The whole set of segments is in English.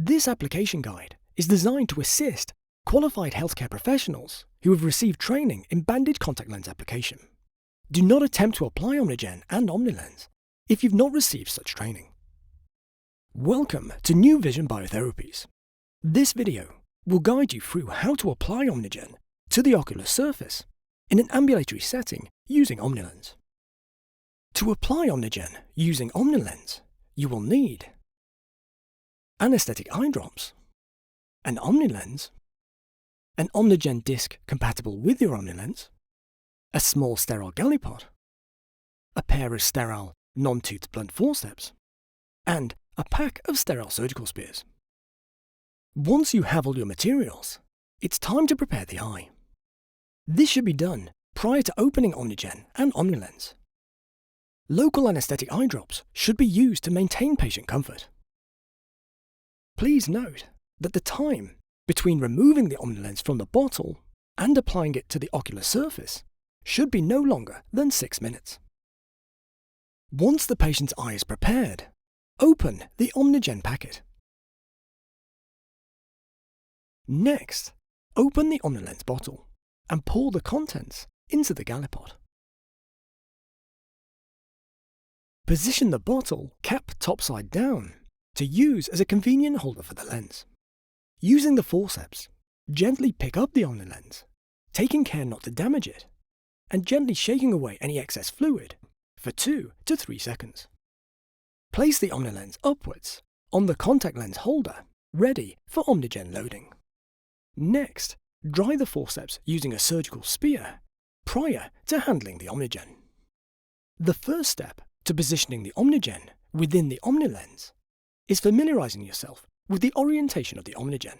This application guide is designed to assist qualified healthcare professionals who have received training in bandage contact lens application. Do not attempt to apply Omnigen and OmniLenz if you've not received such training. Welcome to New Vision Biotherapies. This video will guide you through how to apply Omnigen to the ocular surface in an ambulatory setting using OmniLenz. To apply Omnigen using OmniLenz, you will need anesthetic eye drops, an OmniLenz, an Omnigen disc compatible with your OmniLenz, a small sterile gallipot, a pair of sterile non-toothed blunt forceps, and a pack of sterile surgical spears. Once you have all your materials, it's time to prepare the eye. This should be done prior to opening Omnigen and OmniLenz. Local anesthetic eye drops should be used to maintain patient comfort. Please note that the time between removing the OmniLenz from the bottle and applying it to the ocular surface should be no longer than 6 minutes. Once the patient's eye is prepared, open the Omnigen packet. Next, open the OmniLenz bottle and pour the contents into the gallipot. Position the bottle cap topside down to use as a convenient holder for the lens. Using the forceps, gently pick up the OmniLenz, taking care not to damage it, and gently shaking away any excess fluid for 2 to 3 seconds. Place the OmniLenz upwards on the contact lens holder, ready for Omnigen loading. Next, dry the forceps using a surgical spear prior to handling the Omnigen. The first step to positioning the Omnigen within the OmniLenz is familiarizing yourself with the orientation of the Omnigen.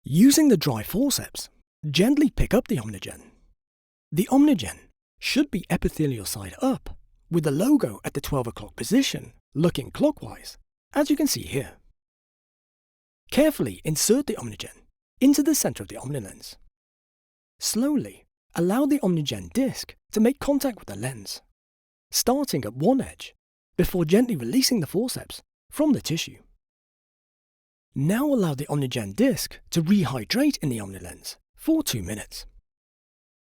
Using the dry forceps, gently pick up the Omnigen. The Omnigen should be epithelial side up, with the logo at the 12 o'clock position, looking clockwise, as you can see here. Carefully insert the Omnigen into the center of the OmniLenz. Slowly allow the Omnigen disc to make contact with the lens, starting at one edge before gently releasing the forceps from the tissue. Now allow the Omnigen disc to rehydrate in the OmniLenz for 2 minutes.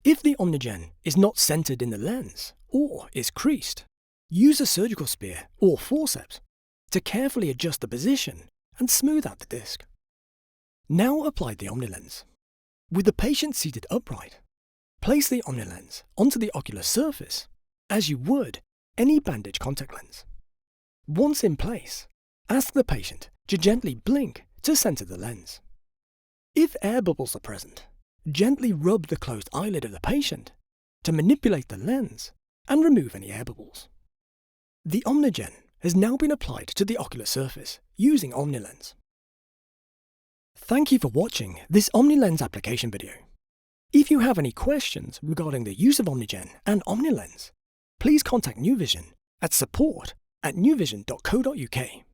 If the Omnigen is not centered in the lens or is creased, use a surgical spear or forceps to carefully adjust the position and smooth out the disc. Now apply the OmniLenz. With the patient seated upright, place the OmniLenz onto the ocular surface as you would any bandage contact lens. Once in place, ask the patient to gently blink to center the lens. If air bubbles are present, gently rub the closed eyelid of the patient to manipulate the lens and remove any air bubbles. The Omnigen has now been applied to the ocular surface using OmniLenz. Thank you for watching this OmniLenz application video. If you have any questions regarding the use of Omnigen and OmniLenz, please contact New Vision at support@newvision.co.uk.